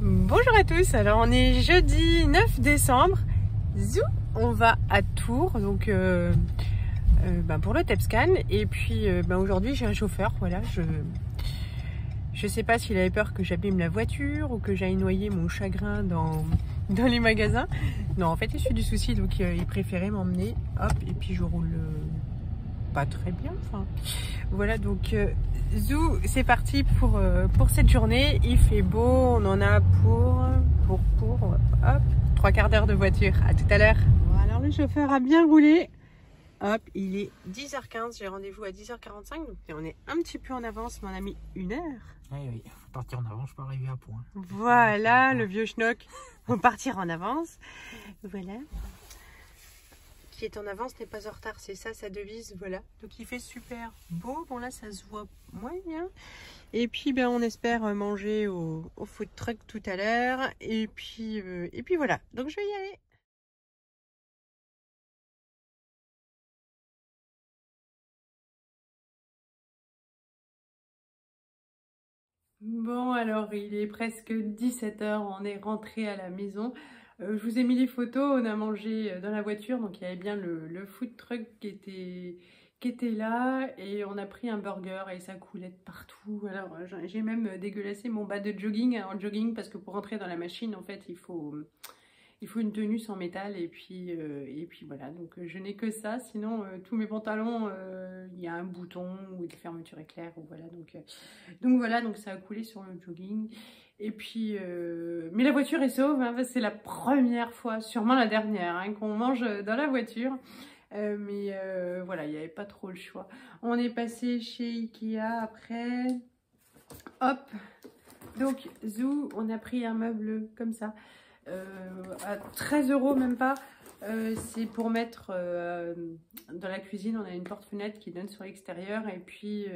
Bonjour à tous, alors on est jeudi 9 décembre, zou, on va à Tours donc pour le TEPSCAN et puis aujourd'hui j'ai un chauffeur, voilà, je sais pas s'il avait peur que j'abîme la voiture ou que j'aille noyer mon chagrin dans les magasins. Non, en fait il suit du souci donc il préférait m'emmener, hop, et puis je roule pas très bien, enfin voilà, donc zou, c'est parti pour cette journée. Il fait beau, on en a pour hop, 3/4 d'heure de voiture. À tout à l'heure. Bon, alors le chauffeur a bien roulé, hop, il est 10h15, j'ai rendez-vous à 10h45, donc on est un petit peu en avance, mais on a mis 1 heure. Oui, faut partir en avance, pas arriver à point. Voilà, le vieux schnock, on va partir en avance, voilà. Qui est en avance n'est pas en retard, c'est ça sa devise, voilà. Donc il fait super beau, bon là ça se voit moyen. Et puis on espère manger au food truck tout à l'heure. Et puis voilà, donc je vais y aller. Bon, alors il est presque 17h, on est rentré à la maison. Je vous ai mis les photos, on a mangé dans la voiture, donc il y avait bien le food truck qui était là, et on a pris un burger et ça coulait de partout. Alors j'ai même dégueulassé mon bas de jogging en jogging parce que pour rentrer dans la machine, en fait, il faut une tenue sans métal, et puis voilà, donc je n'ai que ça, sinon tous mes pantalons, il y a un bouton ou une fermeture éclair, ou voilà, donc voilà, donc ça a coulé sur le jogging. Et puis mais la voiture est sauve, hein, c'est la première fois, sûrement la dernière, hein, qu'on mange dans la voiture. Mais voilà, il n'y avait pas trop le choix. On est passé chez Ikea après, hop, donc zou, on a pris un meuble comme ça, à 13 € même pas. C'est pour mettre dans la cuisine. On a une porte-fenêtre qui donne sur l'extérieur, et puis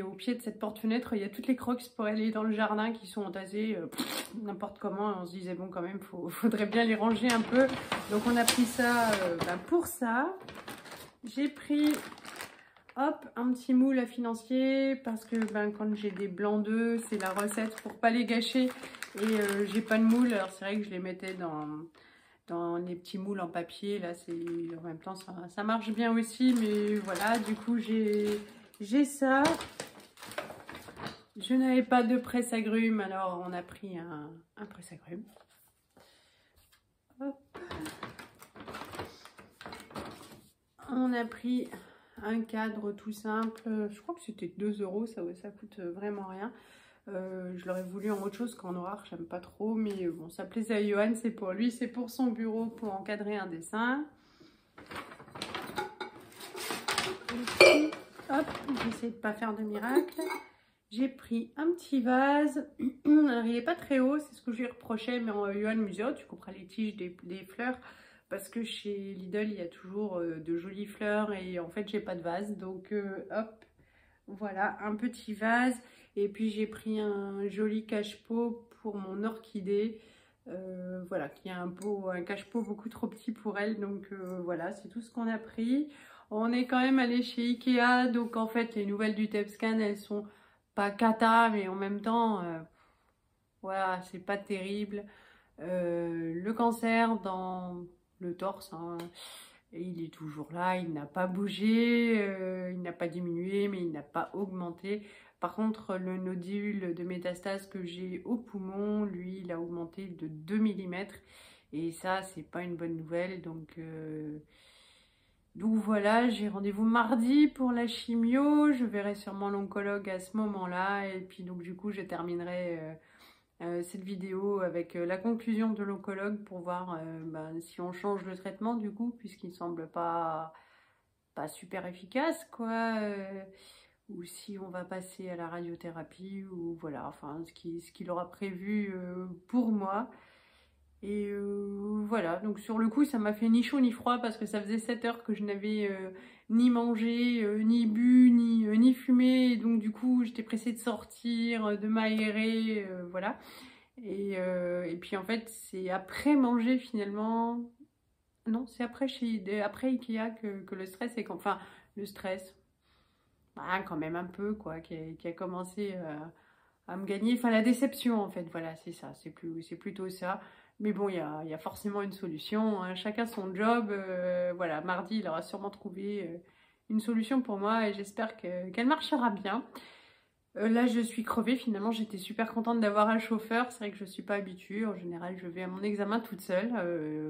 au pied de cette porte-fenêtre, il y a toutes les crocs pour aller dans le jardin qui sont entassées n'importe comment. Et on se disait bon, quand même, faudrait bien les ranger un peu. Donc on a pris ça pour ça. J'ai pris hop, un petit moule à financier parce que quand j'ai des blancs d'œufs, c'est la recette pour pas les gâcher. Et j'ai pas de moule, alors c'est vrai que je les mettais dans les petits moules en papier. Là, en même temps, ça marche bien aussi. Mais voilà, du coup, j'ai ça. Je n'avais pas de presse-agrumes, alors on a pris un presse-agrumes. Hop. On a pris un cadre tout simple, je crois que c'était 2 €, ça coûte vraiment rien. Je l'aurais voulu en autre chose qu'en noir, j'aime pas trop, mais bon, ça plaisait à Johan, c'est pour lui, c'est pour son bureau, pour encadrer un dessin. Et puis, hop, j'essaie de pas faire de miracle. J'ai pris un petit vase, alors il n'est pas très haut, c'est ce que je lui reprochais, mais Johan me disait, oh, tu couperas les tiges des fleurs. Parce que chez Lidl, il y a toujours de jolies fleurs, et en fait, j'ai pas de vase. Donc, hop, voilà, un petit vase. Et puis, j'ai pris un joli cache-pot pour mon orchidée. Voilà, qui a un cache-pot beaucoup trop petit pour elle. Donc, voilà, c'est tout ce qu'on a pris. On est quand même allé chez Ikea. Donc, en fait, les nouvelles du TEPSCAN, elles sont pas cata, mais en même temps, voilà, c'est pas terrible. Le cancer dans le torse, hein, et il est toujours là, il n'a pas bougé, il n'a pas diminué, mais il n'a pas augmenté. Par contre, le nodule de métastase que j'ai au poumon, lui, il a augmenté de 2 mm, et ça, c'est pas une bonne nouvelle. Donc voilà, j'ai rendez-vous mardi pour la chimio. Je verrai sûrement l'oncologue à ce moment-là, et puis donc du coup, je terminerai cette vidéo avec la conclusion de l'oncologue pour voir si on change le traitement, du coup, puisqu'il semble pas super efficace, quoi, ou si on va passer à la radiothérapie, ou voilà, enfin ce qu'il aura prévu pour moi. Et voilà, donc sur le coup, ça m'a fait ni chaud ni froid, parce que ça faisait 7 heures que je n'avais ni mangé, ni bu, ni fumé. Et donc du coup, j'étais pressée de sortir, de m'aérer, voilà. Et puis en fait, c'est après manger finalement... Non, c'est après Ikea que le stress est... Enfin, le stress, quand même un peu, quoi, qui a commencé à me gagner, enfin la déception en fait, voilà, c'est ça, c'est plutôt ça. Mais bon, il y a forcément une solution, hein. Chacun son job, voilà, mardi il aura sûrement trouvé une solution pour moi et j'espère qu'elle marchera bien. Là je suis crevée, finalement j'étais super contente d'avoir un chauffeur, c'est vrai que je ne suis pas habituée, en général je vais à mon examen toute seule,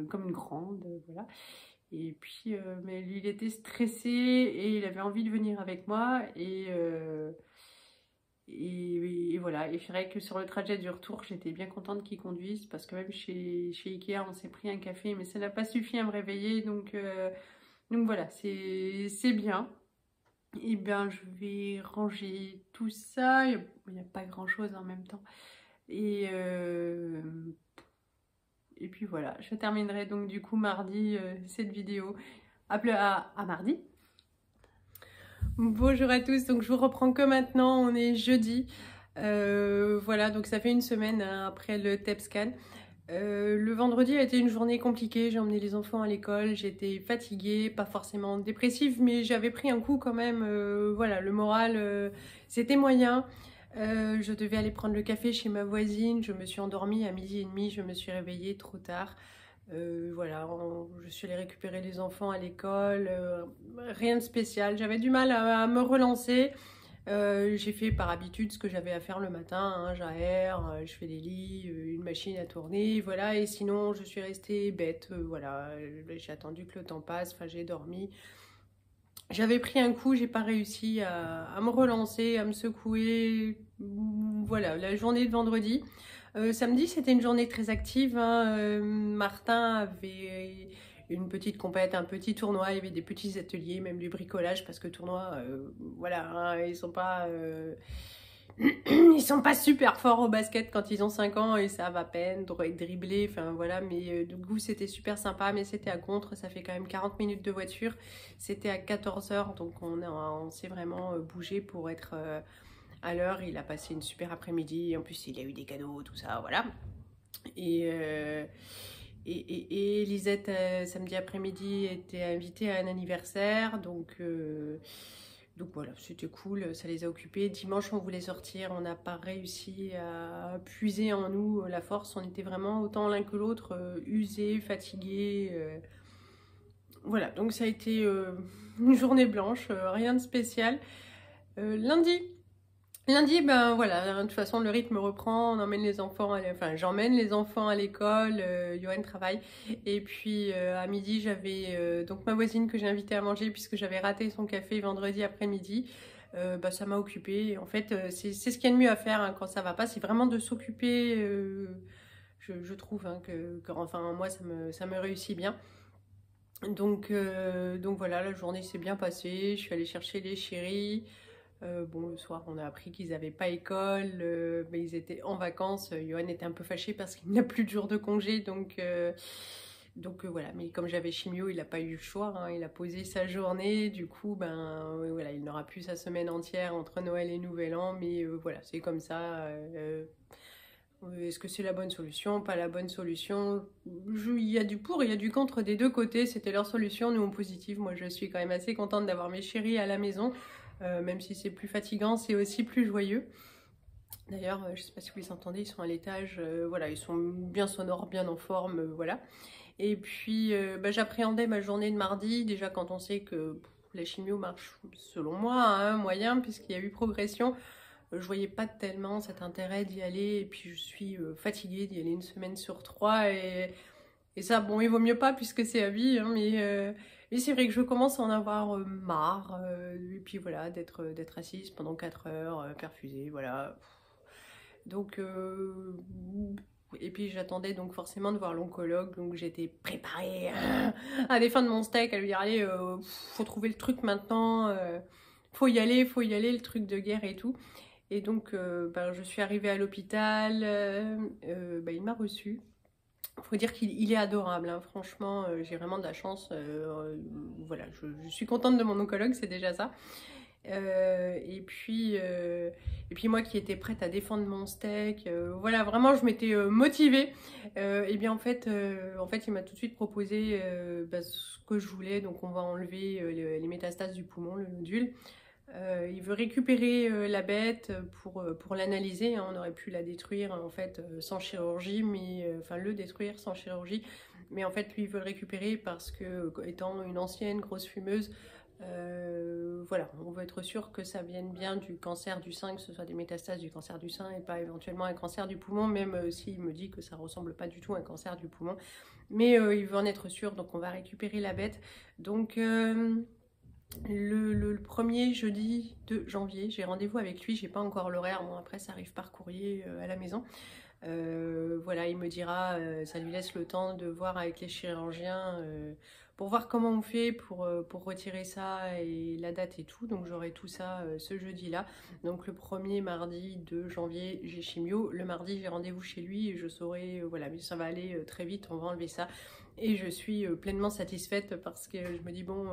comme une grande, voilà. Et puis, mais lui il était stressé et il avait envie de venir avec moi et voilà, et c'est vrai que sur le trajet du retour, j'étais bien contente qu'il conduise parce que même chez Ikea, on s'est pris un café, mais ça n'a pas suffi à me réveiller, donc voilà, c'est bien. Et bien, je vais ranger tout ça, il n'y a pas grand-chose en même temps. Et puis voilà, je terminerai donc du coup mardi cette vidéo. À mardi. Bonjour à tous, donc je vous reprends que maintenant, on est jeudi. Voilà, donc ça fait une semaine hein, après le TEPSCAN. Le vendredi a été une journée compliquée, j'ai emmené les enfants à l'école, j'étais fatiguée, pas forcément dépressive, mais j'avais pris un coup quand même, voilà, le moral, c'était moyen. Je devais aller prendre le café chez ma voisine, je me suis endormie à 12h30, je me suis réveillée trop tard. Voilà, je suis allée récupérer les enfants à l'école, rien de spécial, j'avais du mal à me relancer. J'ai fait par habitude ce que j'avais à faire le matin, hein, j'aère, je fais des lits, une machine à tourner, voilà, et sinon je suis restée bête, voilà, j'ai attendu que le temps passe, enfin j'ai dormi. J'avais pris un coup, j'ai pas réussi à me relancer, à me secouer, voilà, la journée de vendredi. Samedi, c'était une journée très active, hein. Martin avait une petite compète, un petit tournoi, il y avait des petits ateliers, même du bricolage, parce que tournoi, voilà, hein, ils sont pas super forts au basket quand ils ont 5 ans, ils savent à peine dribbler, enfin voilà, mais du coup c'était super sympa, mais c'était à Contre, ça fait quand même 40 minutes de voiture, c'était à 14h, donc on s'est vraiment bougé pour être à l'heure. Il a passé une super après-midi, en plus il a eu des cadeaux, tout ça, voilà. Et Lisette, samedi après-midi, était invitée à un anniversaire, donc voilà, c'était cool, ça les a occupés. Dimanche, on voulait sortir, on n'a pas réussi à puiser en nous la force, on était vraiment autant l'un que l'autre, usés, fatigués. Voilà, donc ça a été une journée blanche, rien de spécial. Lundi, ben voilà, de toute façon le rythme reprend, on emmène les enfants, enfin j'emmène les enfants à l'école, Johan travaille, et puis à midi j'avais donc ma voisine que j'ai invitée à manger puisque j'avais raté son café vendredi après-midi, bah, ça m'a occupée, en fait c'est ce qu'il y a de mieux à faire hein, quand ça va pas, c'est vraiment de s'occuper, je trouve hein, enfin moi ça me réussit bien. Donc voilà, la journée s'est bien passée, je suis allée chercher les chéris. Bon, le soir, on a appris qu'ils n'avaient pas école, mais ils étaient en vacances. Johan était un peu fâché parce qu'il n'a plus de jours de congé, donc voilà. Mais comme j'avais chimio, il n'a pas eu le choix, hein, il a posé sa journée. Du coup, ben voilà, il n'aura plus sa semaine entière entre Noël et Nouvel An, mais voilà, c'est comme ça. Est-ce que c'est la bonne solution, pas la bonne solution? Il y a du pour, il y a du contre des deux côtés. C'était leur solution, nous en positif. Moi, je suis quand même assez contente d'avoir mes chéris à la maison. Même si c'est plus fatigant, c'est aussi plus joyeux. D'ailleurs, je ne sais pas si vous les entendez, ils sont à l'étage, voilà, ils sont bien sonores, bien en forme, voilà. Et puis, bah, j'appréhendais ma journée de mardi, déjà quand on sait que la chimio marche, selon moi, à un moyen, puisqu'il y a eu progression. Je voyais pas tellement cet intérêt d'y aller, et puis je suis fatiguée d'y aller une semaine sur 3, et ça, bon, il vaut mieux pas puisque c'est à vie, hein, mais c'est vrai que je commence à en avoir marre, et puis voilà, d'être assise pendant 4 heures, perfusée, voilà. Donc, et puis j'attendais donc forcément de voir l'oncologue, donc j'étais préparée à défendre mon steak, à lui dire, allez, faut trouver le truc maintenant, faut y aller, le truc de guerre et tout. Et donc, ben, je suis arrivée à l'hôpital, ben, il m'a reçue. Il faut dire qu'il est adorable, hein. Franchement, j'ai vraiment de la chance. Voilà, je suis contente de mon oncologue, c'est déjà ça. Et puis moi qui étais prête à défendre mon steak, voilà, vraiment je m'étais motivée. Et bien en fait il m'a tout de suite proposé bah, ce que je voulais. Donc on va enlever les métastases du poumon, le nodule. Il veut récupérer la bête pour l'analyser, hein. On aurait pu la détruire en fait sans chirurgie, mais enfin le détruire sans chirurgie. Mais en fait, lui, il veut le récupérer parce que, étant une ancienne grosse fumeuse, voilà, on veut être sûr que ça vienne bien du cancer du sein, que ce soit des métastases du cancer du sein et pas éventuellement un cancer du poumon, même s'il me dit que ça ressemble pas du tout à un cancer du poumon. Mais il veut en être sûr, donc on va récupérer la bête. Donc le 1er jeudi de janvier, j'ai rendez-vous avec lui, j'ai pas encore l'horaire, bon après ça arrive par courrier à la maison. Voilà, il me dira, ça lui laisse le temps de voir avec les chirurgiens pour voir comment on fait pour retirer ça et la date et tout. Donc j'aurai tout ça ce jeudi-là. Donc le 1er mardi de janvier, j'ai chimio. Le mardi, j'ai rendez-vous chez lui et je saurai, voilà, mais ça va aller très vite, on va enlever ça. Et je suis pleinement satisfaite parce que je me dis, bon,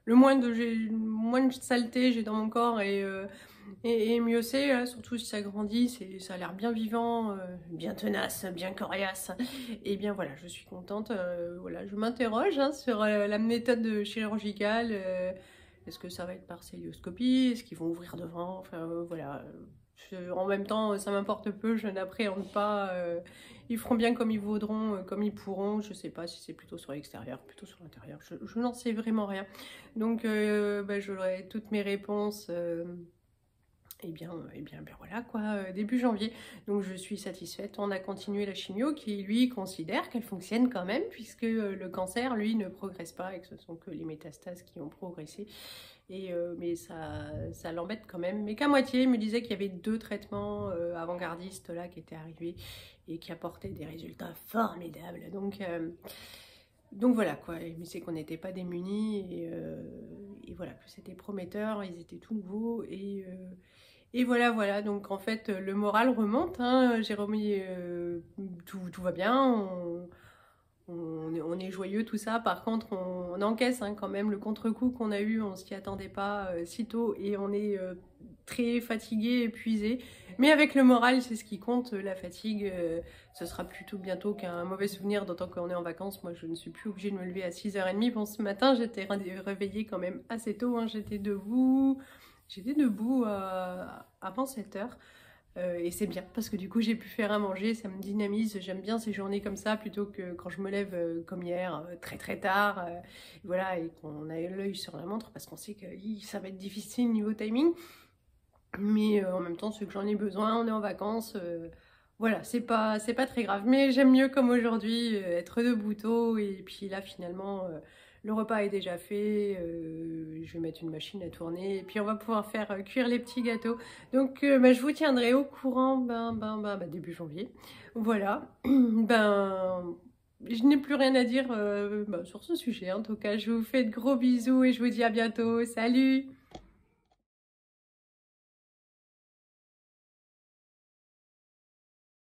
le moins de saleté j'ai dans mon corps et mieux c'est, là, surtout si ça grandit, ça a l'air bien vivant, bien tenace, bien coriace. Et bien voilà, je suis contente. Voilà, je m'interroge hein, sur la méthode chirurgicale. Est-ce que ça va être par célioscopie? Est-ce qu'ils vont ouvrir devant? Enfin voilà. En même temps, ça m'importe peu, je n'appréhende pas. Ils feront bien comme ils voudront, comme ils pourront. Je ne sais pas si c'est plutôt sur l'extérieur, plutôt sur l'intérieur. Je n'en sais vraiment rien. Donc, j'aurai toutes mes réponses. Et bien voilà quoi, début janvier. Donc je suis satisfaite. On a continué la chimio qui lui considère qu'elle fonctionne quand même puisque le cancer lui ne progresse pas et que ce sont que les métastases qui ont progressé. Mais ça l'embête quand même. Mais qu'à moitié, il me disait qu'il y avait 2 traitements avant-gardistes là qui étaient arrivés et qui apportaient des résultats formidables. Donc voilà quoi, il me disait qu'on n'était pas démunis et voilà, que c'était prometteur, ils étaient tout nouveaux et voilà, donc en fait le moral remonte, hein, Jérôme, tout va bien, on est joyeux tout ça, par contre on encaisse hein, quand même le contre-coup qu'on a eu, on s'y attendait pas si tôt et on est très fatigué, épuisé, mais avec le moral c'est ce qui compte, la fatigue ce sera plutôt bientôt qu'un mauvais souvenir, d'autant qu'on est en vacances. Moi je ne suis plus obligée de me lever à 6h30, bon ce matin j'étais réveillée quand même assez tôt, hein, j'étais debout avant 7h. Et c'est bien parce que du coup j'ai pu faire à manger, ça me dynamise, j'aime bien ces journées comme ça plutôt que quand je me lève comme hier très tard, voilà, et qu'on a l'œil sur la montre parce qu'on sait que ça va être difficile niveau timing, mais en même temps c'est que j'en ai besoin, on est en vacances, voilà, c'est pas très grave, mais j'aime mieux comme aujourd'hui être debout tôt et puis là finalement le repas est déjà fait, je vais mettre une machine à tourner et puis on va pouvoir faire cuire les petits gâteaux. Donc je vous tiendrai au courant début janvier. Voilà. Je n'ai plus rien à dire sur ce sujet. En tout cas, je vous fais de gros bisous et je vous dis à bientôt. Salut!